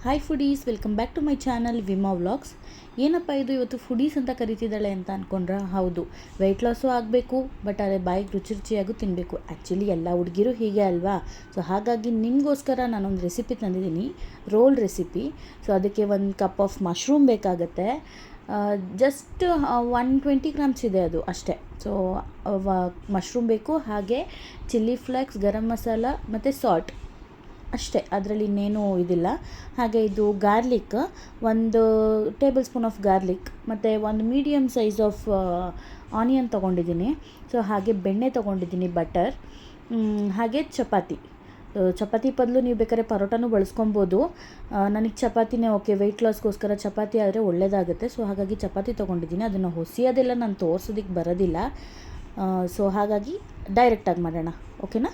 Hi foodies, welcome back to my channel Vima vlogs. ಏನಪ್ಪ ಇದು ಇವತ್ತು ಫುಡೀಸ್ ಅಂತ ಕರಿತಿದ್ದಾಳೆ ಅಂತ ಅಂದ್ಕೊಂಡ್ರೆ, ಹೌದು, ವೆಯ್ಟ್ ಲಾಸು ಆಗಬೇಕು, ಬಟ್ ಅದೇ ಬಾಯಿಗೆ ರುಚಿ ರುಚಿಯಾಗೂ ತಿನ್ನಬೇಕು. ಆ್ಯಕ್ಚುಲಿ ಎಲ್ಲ ಹುಡುಗಿರು ಹೀಗೆ ಅಲ್ವಾ. ಸೊ ಹಾಗಾಗಿ ನಿಮಗೋಸ್ಕರ ನಾನೊಂದು ರೆಸಿಪಿ ತಂದಿದ್ದೀನಿ, ರೋಲ್ ರೆಸಿಪಿ. ಸೊ ಅದಕ್ಕೆ ಒಂದು ಕಪ್ ಆಫ್ ಮಶ್ರೂಮ್ ಬೇಕಾಗತ್ತೆ. ಜಸ್ಟ್ 120 ಗ್ರಾಮ್ಸ್ ಇದೆ ಅದು ಅಷ್ಟೇ. ಸೊ ಮಶ್ರೂಮ್ ಬೇಕು, ಹಾಗೆ ಚಿಲ್ಲಿ ಫ್ಲೇಕ್ಸ್, ಗರಂ ಮಸಾಲ ಮತ್ತು ಸಾಲ್ಟ್ ಅಷ್ಟೇ, ಅದರಲ್ಲಿ ಇನ್ನೇನು ಇದಿಲ್ಲ. ಹಾಗೆ ಇದು ಗಾರ್ಲಿಕ್, ಒಂದು ಟೇಬಲ್ ಸ್ಪೂನ್ ಆಫ್ ಗಾರ್ಲಿಕ್, ಮತ್ತು ಒಂದು ಮೀಡಿಯಮ್ ಸೈಜ್ ಆಫ್ ಆನಿಯನ್ ತೊಗೊಂಡಿದ್ದೀನಿ. ಸೊ ಹಾಗೆ ಬೆಣ್ಣೆ ತೊಗೊಂಡಿದ್ದೀನಿ, ಬಟರ್, ಹಾಗೆ ಚಪಾತಿ ಬದಲು ನೀವು ಬೇಕಾದ್ರೆ ಪರೋಟನೂ ಬಳಸ್ಕೊಬೋದು. ನನಗೆ ಚಪಾತಿನೇ ಓಕೆ, ವೆಯ್ಟ್ ಲಾಸ್ಗೋಸ್ಕರ ಚಪಾತಿ ಆದರೆ ಒಳ್ಳೆಯದಾಗುತ್ತೆ. ಸೊ ಹಾಗಾಗಿ ಚಪಾತಿ ತೊಗೊಂಡಿದ್ದೀನಿ. ಅದನ್ನು ಹೊಸಿಯೋದೆಲ್ಲ ನಾನು ತೋರಿಸೋದಕ್ಕೆ ಬರೋದಿಲ್ಲ. ಸೊ ಹಾಗಾಗಿ ಡೈರೆಕ್ಟಾಗಿ ಮಾಡೋಣ, ಓಕೆನಾ.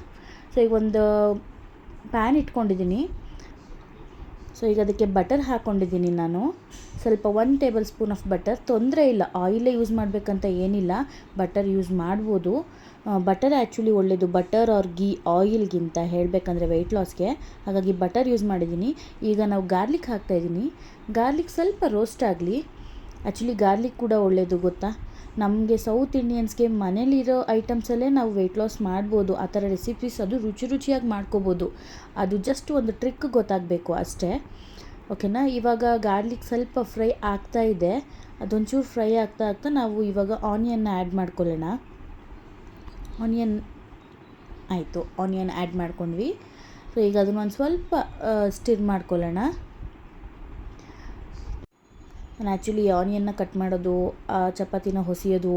ಸೊ ಈಗ ಒಂದು ಪ್ಯಾನ್ ಇಟ್ಕೊಂಡಿದ್ದೀನಿ. ಸೊ ಈಗ ಅದಕ್ಕೆ ಬಟರ್ ಹಾಕ್ಕೊಂಡಿದ್ದೀನಿ ನಾನು, ಸ್ವಲ್ಪ 1 ಟೇಬಲ್ ಸ್ಪೂನ್ ಆಫ್ ಬಟರ್. ತೊಂದರೆ ಇಲ್ಲ, ಆಯಿಲೇ ಯೂಸ್ ಮಾಡಬೇಕಂತ ಏನಿಲ್ಲ, ಬಟರ್ ಯೂಸ್ ಮಾಡ್ಬೋದು. ಬಟರ್ ಆ್ಯಕ್ಚುಲಿ ಒಳ್ಳೆಯದು, ಬಟರ್ ಆರ್ ಗೀ ಆಯಿಲ್ಗಿಂತ ಹೇಳಬೇಕಂದ್ರೆ ವೆಯ್ಟ್ ಲಾಸ್ಗೆ. ಹಾಗಾಗಿ ಬಟರ್ ಯೂಸ್ ಮಾಡಿದ್ದೀನಿ. ಈಗ ನಾವು ಗಾರ್ಲಿಕ್ ಹಾಕ್ತಾಯಿದ್ದೀನಿ. ಗಾರ್ಲಿಕ್ ಸ್ವಲ್ಪ ರೋಸ್ಟ್ ಆಗಲಿ. ಆ್ಯಕ್ಚುಲಿ ಗಾರ್ಲಿಕ್ ಕೂಡ ಒಳ್ಳೆಯದು ಗೊತ್ತಾ, ನಮಗೆ ಸೌತ್ ಇಂಡಿಯನ್ಸ್ಗೆ ಮನೇಲಿರೋ ಐಟಮ್ಸಲ್ಲೇ ನಾವು ವೆಯ್ಟ್ ಲಾಸ್ ಮಾಡ್ಬೋದು. ಆ ಥರ ರೆಸಿಪೀಸ್ ಅದು ರುಚಿಯಾಗಿ ಮಾಡ್ಕೋಬೋದು. ಅದು ಜಸ್ಟ್ ಒಂದು ಟ್ರಿಕ್ ಗೊತ್ತಾಗಬೇಕು ಅಷ್ಟೇ, ಓಕೆನಾ. ಇವಾಗ ಗಾರ್ಲಿಕ್ ಸ್ವಲ್ಪ ಫ್ರೈ ಆಗ್ತಾ ಇದೆ. ಅದೊಂಚೂರು ಫ್ರೈ ಆಗ್ತಾ ನಾವು ಇವಾಗ ಆನಿಯನ್ನ ಆ್ಯಡ್ ಮಾಡ್ಕೊಳ್ಳೋಣ. ಆನಿಯನ್ ಆ್ಯಡ್ ಮಾಡ್ಕೊಂಡ್ವಿ. ಸೊ ಈಗ ಅದನ್ನೊಂದು ಸ್ವಲ್ಪ ಸ್ಟಿರ್ ಮಾಡ್ಕೊಳ್ಳೋಣ. ನಾನು ಆ್ಯಕ್ಚುಲಿ ಆನಿಯನ್ನ ಕಟ್ ಮಾಡೋದು, ಚಪಾತಿನ ಹೊಸಿಯೋದು,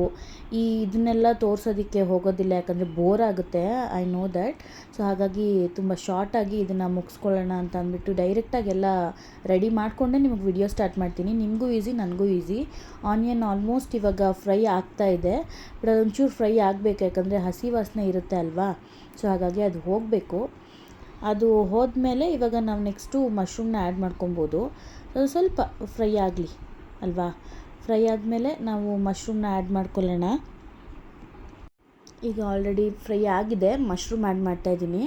ಇದನ್ನೆಲ್ಲ ತೋರಿಸೋದಕ್ಕೆ ಹೋಗೋದಿಲ್ಲ, ಯಾಕಂದರೆ ಬೋರ್ ಆಗುತ್ತೆ, ಐ ನೋ ದ್ಯಾಟ್. ಸೊ ಹಾಗಾಗಿ ತುಂಬ ಶಾರ್ಟಾಗಿ ಇದನ್ನು ಮುಗಿಸ್ಕೊಳ್ಳೋಣ ಅಂತ ಅಂದ್ಬಿಟ್ಟು ಡೈರೆಕ್ಟಾಗಿ ಎಲ್ಲ ರೆಡಿ ಮಾಡಿಕೊಂಡೆ ನಿಮಗೆ ವಿಡಿಯೋ ಸ್ಟಾರ್ಟ್ ಮಾಡ್ತೀನಿ. ನಿಮಗೂ ಈಸಿ, ನನಗೂ ಈಸಿ. ಆನಿಯನ್ ಆಲ್ಮೋಸ್ಟ್ ಇವಾಗ ಫ್ರೈ ಆಗ್ತಾ ಇದೆ, ಬಟ್ ಅದೊಂಚೂರು ಫ್ರೈ ಆಗಬೇಕು, ಯಾಕಂದರೆ ಹಸಿ ವಾಸನೆ ಇರುತ್ತೆ ಅಲ್ವಾ. ಸೊ ಹಾಗಾಗಿ ಅದು ಹೋಗಬೇಕು. ಅದು ಹೋದ್ಮೇಲೆ ಇವಾಗ ನಾವು ನೆಕ್ಸ್ಟು ಮಶ್ರೂಮ್ನ ಆ್ಯಡ್ ಮಾಡ್ಕೊಬೋದು. ಅದು ಸ್ವಲ್ಪ ಫ್ರೈ ಆಗಲಿ ಅಲ್ವಾ. ಫ್ರೈ ಆದಮೇಲೆ ನಾವು ಮಶ್ರೂಮ್ನ ಆ್ಯಡ್ ಮಾಡ್ಕೊಳ್ಳೋಣ. ಈಗ ಆಲ್ರೆಡಿ ಫ್ರೈ ಆಗಿದೆ, ಮಶ್ರೂಮ್ ಆ್ಯಡ್ ಮಾಡ್ತಾಯಿದ್ದೀನಿ.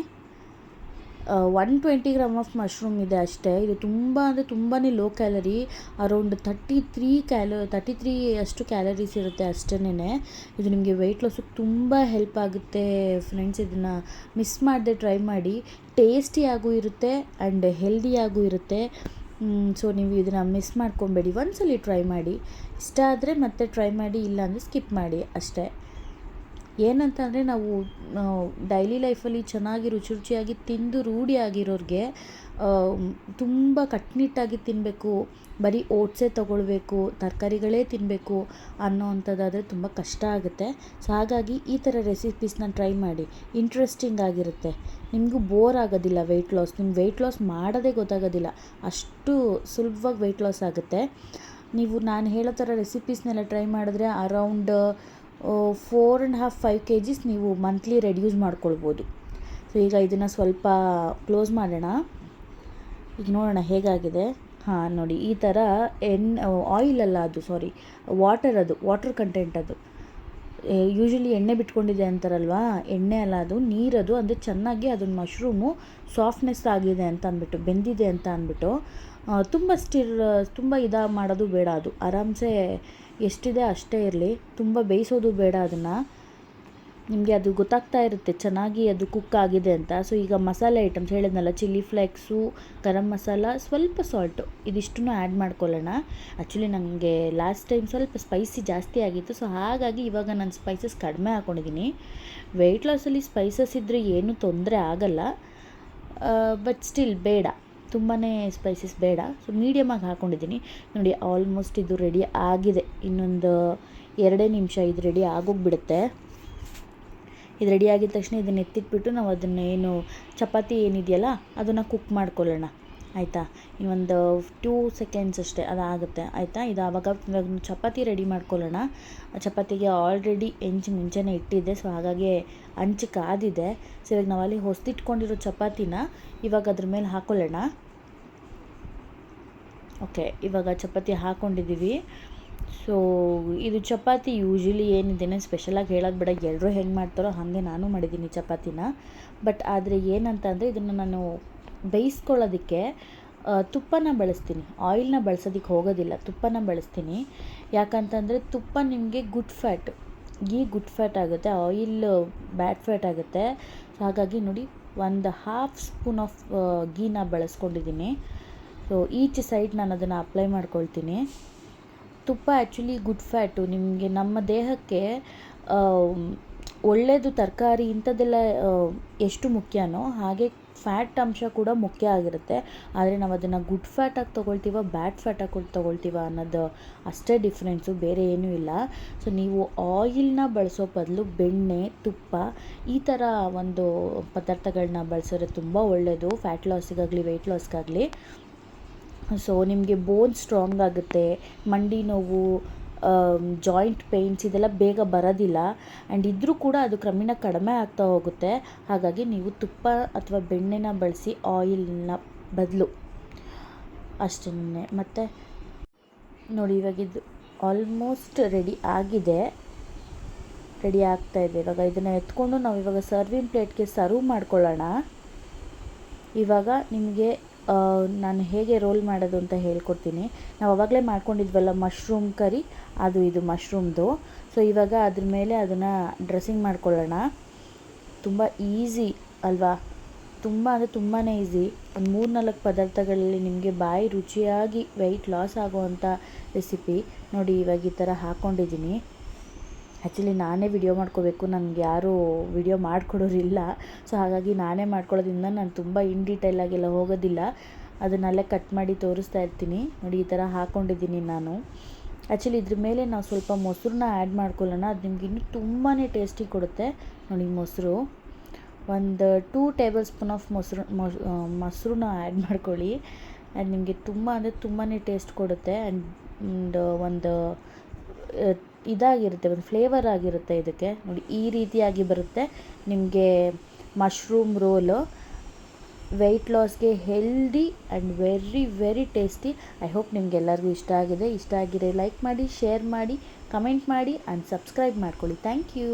120 ಗ್ರಾಮ್ ಆಫ್ ಮಶ್ರೂಮ್ ಇದೆ ಅಷ್ಟೇ. ಇದು ತುಂಬ ಅಂದರೆ ತುಂಬಾ ಲೋ ಕ್ಯಾಲರಿ, ಅರೌಂಡ್ 33 ಅಷ್ಟು ಕ್ಯಾಲರೀಸ್ ಇರುತ್ತೆ ಅಷ್ಟೇನೆ. ಇದು ನಿಮಗೆ ವೆಯ್ಟ್ ಲಾಸಿಗೆ ತುಂಬ ಹೆಲ್ಪ್ ಆಗುತ್ತೆ ಫ್ರೆಂಡ್ಸ್. ಇದನ್ನು ಮಿಸ್ ಮಾಡದೆ ಟ್ರೈ ಮಾಡಿ. ಟೇಸ್ಟಿಯಾಗೂ ಇರುತ್ತೆ ಆ್ಯಂಡ್ ಹೆಲ್ದಿಯಾಗೂ ಇರುತ್ತೆ. ಸೊ ನೀವು ಇದನ್ನು ಮಿಸ್ ಮಾಡ್ಕೊಬೇಡಿ, ಒಂದ್ಸಲಿ ಟ್ರೈ ಮಾಡಿ. ಇಷ್ಟ ಆದರೆ ಮತ್ತೆ ಟ್ರೈ ಮಾಡಿ, ಇಲ್ಲಾಂದರೆ ಸ್ಕಿಪ್ ಮಾಡಿ ಅಷ್ಟೇ. ಏನಂತಂದರೆ ನಾವು ಡೈಲಿ ಲೈಫಲ್ಲಿ ಚೆನ್ನಾಗಿ ರುಚಿಯಾಗಿ ತಿಂದು ರೂಢಿ ಆಗಿರೋರಿಗೆ ತುಂಬ ಕಟ್ಟುನಿಟ್ಟಾಗಿ ತಿನ್ನಬೇಕು, ಬರೀ ಓಟ್ಸೇ ತೊಗೊಳ್ಬೇಕು, ತರಕಾರಿಗಳೇ ತಿನ್ನಬೇಕು ಅನ್ನೋವಂಥದ್ದಾದರೆ ತುಂಬ ಕಷ್ಟ ಆಗುತ್ತೆ. ಸೊ ಹಾಗಾಗಿ ಈ ಥರ ರೆಸಿಪೀಸ್ನ ಟ್ರೈ ಮಾಡಿ, ಇಂಟ್ರೆಸ್ಟಿಂಗ್ ಆಗಿರುತ್ತೆ. ನಿಮಗೂ ಬೋರ್ ಆಗೋದಿಲ್ಲ ವೆಯ್ಟ್ ಲಾಸ್. ನಿಮ್ಮ ವೆಯ್ಟ್ ಲಾಸ್ ಮಾಡೋದೇ ಗೊತ್ತಾಗೋದಿಲ್ಲ, ಅಷ್ಟು ಸುಲಭವಾಗಿ ವೆಯ್ಟ್ ಲಾಸ್ ಆಗುತ್ತೆ. ನೀವು ನಾನು ಹೇಳೋ ಥರ ರೆಸಿಪೀಸ್ನೆಲ್ಲ ಟ್ರೈ ಮಾಡಿದ್ರೆ ಅರೌಂಡ್ 4.5 kgs ನೀವು ಮಂತ್ಲಿ ರೆಡ್ಯೂಸ್ ಮಾಡ್ಕೊಳ್ಬೋದು. ಸೊ ಈಗ ಇದನ್ನು ಸ್ವಲ್ಪ ಕ್ಲೋಸ್ ಮಾಡೋಣ. ಈಗ ನೋಡೋಣ ಹೇಗಾಗಿದೆ. ಹಾಂ ನೋಡಿ, ಈ ಥರ ಆಯಿಲಲ್ಲ ಅದು, ಸಾರಿ, ವಾಟರ್ ಕಂಟೆಂಟ್ ಅದು. ಯೂಶ್ವಲಿ ಎಣ್ಣೆ ಬಿಟ್ಕೊಂಡಿದೆ ಅಂತಾರಲ್ವಾ, ಎಣ್ಣೆ ಅಲ್ಲ ಅದು, ನೀರದು. ಅಂದರೆ ಚೆನ್ನಾಗಿ ಅದೊಂದು ಮಶ್ರೂಮು ಸಾಫ್ಟ್ನೆಸ್ ಆಗಿದೆ ಅಂತ ಅಂದ್ಬಿಟ್ಟು, ಬೆಂದಿದೆ ಅಂತ ಅಂದ್ಬಿಟ್ಟು ತುಂಬ ಮಾಡೋದು ಬೇಡ. ಅದು ಆರಾಮ್ಸೆ ಎಷ್ಟಿದೆ ಅಷ್ಟೇ ಇರಲಿ, ತುಂಬ ಬೇಯಿಸೋದು ಬೇಡ ಅದನ್ನು. ನಿಮಗೆ ಅದು ಗೊತ್ತಾಗ್ತಾ ಇರುತ್ತೆ ಚೆನ್ನಾಗಿ ಅದು ಕುಕ್ ಆಗಿದೆ ಅಂತ. ಸೊ ಈಗ ಮಸಾಲೆ ಐಟಮ್ಸ್ ಹೇಳಿದ್ನಲ್ಲ, ಚಿಲ್ಲಿ ಫ್ಲೇಕ್ಸು, ಗರಂ ಮಸಾಲ, ಸ್ವಲ್ಪ ಸಾಲ್ಟು, ಇದಿಷ್ಟನ್ನು ಆ್ಯಡ್ ಮಾಡ್ಕೊಳ್ಳೋಣ. ಆ್ಯಕ್ಚುಲಿ ನನಗೆ ಲಾಸ್ಟ್ ಟೈಮ್ ಸ್ವಲ್ಪ ಸ್ಪೈಸಿ ಜಾಸ್ತಿ ಆಗಿತ್ತು. ಸೊ ಹಾಗಾಗಿ ಇವಾಗ ನಾನು ಸ್ಪೈಸಸ್ ಕಡಿಮೆ ಹಾಕ್ಕೊಂಡಿದ್ದೀನಿ. ವೆಯ್ಟ್ ಲಾಸಲ್ಲಿ ಸ್ಪೈಸಸ್ ಇದ್ದರೆ ಏನೂ ತೊಂದರೆ ಆಗಲ್ಲ, ಬಟ್ ಸ್ಟಿಲ್ ಬೇಡ, ತುಂಬಾ ಸ್ಪೈಸಸ್ ಬೇಡ. ಸೊ ಮೀಡಿಯಮಾಗಿ ಹಾಕ್ಕೊಂಡಿದ್ದೀನಿ. ನೋಡಿ ಆಲ್ಮೋಸ್ಟ್ ಇದು ರೆಡಿ ಆಗಿದೆ. ಇನ್ನೊಂದು 2 ನಿಮಿಷ ಇದು ರೆಡಿ ಆಗೋಗ್ಬಿಡುತ್ತೆ. ಇದು ರೆಡಿ ಆಗಿದ ತಕ್ಷಣ ಇದನ್ನು ಎತ್ತಿಟ್ಬಿಟ್ಟು ನಾವು ಅದನ್ನೇನು ಚಪಾತಿ ಏನಿದೆಯಲ್ಲ ಅದನ್ನು ಕುಕ್ ಮಾಡ್ಕೊಳ್ಳೋಣ, ಆಯಿತಾ. ಇನ್ನೊಂದು 2 ಸೆಕೆಂಡ್ಸ್ ಅಷ್ಟೇ ಅದಾಗುತ್ತೆ, ಆಯಿತಾ. ಇದು ಆವಾಗ ಚಪಾತಿ ರೆಡಿ ಮಾಡ್ಕೊಳ್ಳೋಣ. ಚಪಾತಿಗೆ ಆಲ್ರೆಡಿ ಮುಂಚೆನೇ ಇಟ್ಟಿದ್ದೆ, ಸೊ ಹಾಗಾಗಿ ಹಂಚು ಕಾದಿದೆ. ಸೊ ಇವಾಗ ನಾವು ಅಲ್ಲಿ ಹೊಸದಿಟ್ಕೊಂಡಿರೋ ಚಪಾತಿನ ಇವಾಗ ಅದ್ರ ಮೇಲೆ ಹಾಕ್ಕೊಳ್ಳೋಣ. ಓಕೆ, ಇವಾಗ ಚಪಾತಿ ಹಾಕ್ಕೊಂಡಿದ್ದೀವಿ. ಸೊ ಇದು ಚಪಾತಿ ಯೂಶ್ವಲಿ ಏನಿದೆ ಸ್ಪೆಷಲಾಗಿ ಹೇಳೋದು ಬೇಡ, ಎಲ್ಲರೂ ಹೆಂಗೆ ಮಾಡ್ತಾರೋ ಹಾಗೆ ನಾನು ಮಾಡಿದ್ದೀನಿ ಚಪಾತಿನ. ಬಟ್ ಆದರೆ ಏನಂತ ಅಂದರೆ ಇದನ್ನು ನಾನು ಬೇಯಿಸ್ಕೊಳ್ಳೋದಕ್ಕೆ ತುಪ್ಪನ ಬಳಸ್ತೀನಿ, ಆಯಿಲ್ನ ಬಳಸೋದಕ್ಕೆ ಹೋಗೋದಿಲ್ಲ, ತುಪ್ಪನ ಬಳಸ್ತೀನಿ. ಯಾಕಂತಂದರೆ ತುಪ್ಪ ನಿಮಗೆ good fat, ghee good fat ಆಗುತ್ತೆ, ಆಯಿಲ್ ಬ್ಯಾಡ್ ಫ್ಯಾಟ್ ಆಗುತ್ತೆ. ಹಾಗಾಗಿ ನೋಡಿ, ಒಂದು ಹಾಫ್ ಸ್ಪೂನ್ ಆಫ್ ಗೀನ ಬಳಸ್ಕೊಂಡಿದ್ದೀನಿ. ಸೊ ಈಚ್ ಸೈಡ್ ನಾನು ಅದನ್ನು ಅಪ್ಲೈ ಮಾಡ್ಕೊಳ್ತೀನಿ. ತುಪ್ಪ ಆ್ಯಕ್ಚುಲಿ ಗುಡ್ ಫ್ಯಾಟು, ನಿಮಗೆ ನಮ್ಮ ದೇಹಕ್ಕೆ ಒಳ್ಳೆಯದು. ತರಕಾರಿ ಇಂಥದ್ದೆಲ್ಲ ಎಷ್ಟು ಮುಖ್ಯನೋ ಹಾಗೆ ಫ್ಯಾಟ್ ಅಂಶ ಕೂಡ ಮುಖ್ಯ ಆಗಿರುತ್ತೆ. ಆದರೆ ನಾವು ಅದನ್ನು ಗುಡ್ ಫ್ಯಾಟಾಗಿ ತೊಗೊಳ್ತೀವ, ಬ್ಯಾಡ್ ಫ್ಯಾಟಾಗಿ ತೊಗೊಳ್ತೀವ ಅನ್ನೋದು ಅಷ್ಟೇ ಡಿಫ್ರೆನ್ಸು, ಬೇರೆ ಏನೂ ಇಲ್ಲ. ಸೊ ನೀವು ಆಯಿಲ್ನ ಬಳಸೋ ಬದಲು ಬೆಣ್ಣೆ, ತುಪ್ಪ ಈ ಥರ ಒಂದು ಪದಾರ್ಥಗಳನ್ನ ಬಳಸಿದ್ರೆ ತುಂಬ ಒಳ್ಳೆಯದು, ಫ್ಯಾಟ್ ಲಾಸಿಗಾಗಲಿ ವೆಯ್ಟ್ ಲಾಸ್ಗಾಗಲಿ. ಸೊ ನಿಮಗೆ ಬೋನ್ ಸ್ಟ್ರಾಂಗ್ ಆಗುತ್ತೆ, ಮಂಡಿ ನೋವು, ಜಾಯಿಂಟ್ ಪೇಯ್ನ್ಸ್ ಇದೆಲ್ಲ ಬೇಗ ಬರೋದಿಲ್ಲ. ಆ್ಯಂಡ್ ಇದ್ದರೂ ಕೂಡ ಅದು ಕ್ರಮೇಣ ಕಡಿಮೆ ಆಗ್ತಾ ಹೋಗುತ್ತೆ. ಹಾಗಾಗಿ ನೀವು ತುಪ್ಪ ಅಥವಾ ಬೆಣ್ಣೆನ ಬಳಸಿ, ಆಯಿಲ್ನ ಬದಲು ಅಷ್ಟೇ. ಮತ್ತು ನೋಡಿ, ಇವಾಗಿದ್ದು ಆಲ್ಮೋಸ್ಟ್ ರೆಡಿ ಆಗಿದೆ, ರೆಡಿ ಆಗ್ತಾಯಿದೆ. ಇವಾಗ ಇದನ್ನು ಎತ್ಕೊಂಡು ನಾವು ಇವಾಗ ಸರ್ವಿಂಗ್ ಪ್ಲೇಟ್ಗೆ ಸರ್ವ್ ಮಾಡ್ಕೊಳ್ಳೋಣ. ಇವಾಗ ನಿಮಗೆ ನಾನು ಹೇಗೆ ರೋಲ್ ಮಾಡೋದು ಅಂತ ಹೇಳ್ಕೊಡ್ತೀನಿ. ನಾವು ಆವಾಗಲೇ ಮಾಡ್ಕೊಂಡಿದ್ವಲ್ಲ ಮಶ್ರೂಮ್ ಕರಿ, ಇದು ಮಶ್ರೂಮ್ದು. ಸೊ ಇವಾಗ ಅದ್ರ ಮೇಲೆ ಅದನ್ನು ಡ್ರೆಸ್ಸಿಂಗ್ ಮಾಡ್ಕೊಳ್ಳೋಣ. ತುಂಬ ಈಸಿ ಅಲ್ವಾ? ತುಂಬ ಅಂದರೆ ತುಂಬಾ ಈಸಿ. ಒಂದು 3-4 ಪದಾರ್ಥಗಳಲ್ಲಿ ನಿಮಗೆ ಬಾಯಿ ರುಚಿಯಾಗಿ ವೆಯ್ಟ್ ಲಾಸ್ ಆಗೋವಂಥ ರೆಸಿಪಿ. ನೋಡಿ, ಇವಾಗ ಈ ಥರ ಹಾಕ್ಕೊಂಡಿದ್ದೀನಿ. ಆ್ಯಕ್ಚುಲಿ ನಾನೇ ವಿಡಿಯೋ ಮಾಡ್ಕೋಬೇಕು, ನನಗೆ ಯಾರೂ ವಿಡಿಯೋ ಮಾಡಿಕೊಡೋರಿಲ್ಲ. ಸೊ ಹಾಗಾಗಿ ನಾನೇ ಮಾಡ್ಕೊಳ್ಳೋದ್ರಿಂದ ನಾನು ತುಂಬ ಇನ್ ಡೀಟೇಲಾಗೆಲ್ಲ ಹೋಗೋದಿಲ್ಲ, ಅದನ್ನಲ್ಲೇ ಕಟ್ ಮಾಡಿ ತೋರಿಸ್ತಾ ಇರ್ತೀನಿ. ನೋಡಿ, ಈ ಥರ ಹಾಕ್ಕೊಂಡಿದ್ದೀನಿ ನಾನು. ಆ್ಯಕ್ಚುಲಿ ಇದ್ರ ಮೇಲೆ ನಾವು ಸ್ವಲ್ಪ ಮೊಸರನ್ನ ಆ್ಯಡ್ ಮಾಡ್ಕೊಳ್ಳೋಣ, ಅದು ನಿಮ್ಗೆ ಇನ್ನೂ ತುಂಬಾ ಟೇಸ್ಟಿ ಕೊಡುತ್ತೆ. ನೋಡಿ, ಮೊಸರು ಒಂದು 2 ಟೇಬಲ್ ಸ್ಪೂನ್ ಆಫ್ ಮೊಸರನ್ನ ಆ್ಯಡ್ ಮಾಡ್ಕೊಳ್ಳಿ. ಆ್ಯಂಡ್ ನಿಮಗೆ ತುಂಬ ಅಂದರೆ ತುಂಬಾ ಟೇಸ್ಟ್ ಕೊಡುತ್ತೆ. ಆ್ಯಂಡ್ ಒಂದು ಇದಾಗಿರುತ್ತೆ, ಒಂದು ಫ್ಲೇವರ್ ಆಗಿರುತ್ತೆ ಇದಕ್ಕೆ. ನೋಡಿ, ಈ ರೀತಿಯಾಗಿ ಬರುತ್ತೆ ನಿಮಗೆ ಮಶ್ರೂಮ್ ರೋಲು. ವೆಯ್ಟ್ ಲಾಸ್ಗೆ healthy and very very tasty. I hope ನಿಮಗೆಲ್ಲರಿಗೂ ಇಷ್ಟ ಆಗಿದೆ. ಇಷ್ಟ ಆಗಿದ್ರೆ ಲೈಕ್ ಮಾಡಿ, ಶೇರ್ ಮಾಡಿ, ಕಮೆಂಟ್ ಮಾಡಿ ಆ್ಯಂಡ್ ಸಬ್ಸ್ಕ್ರೈಬ್ ಮಾಡ್ಕೊಳ್ಳಿ. Thank you.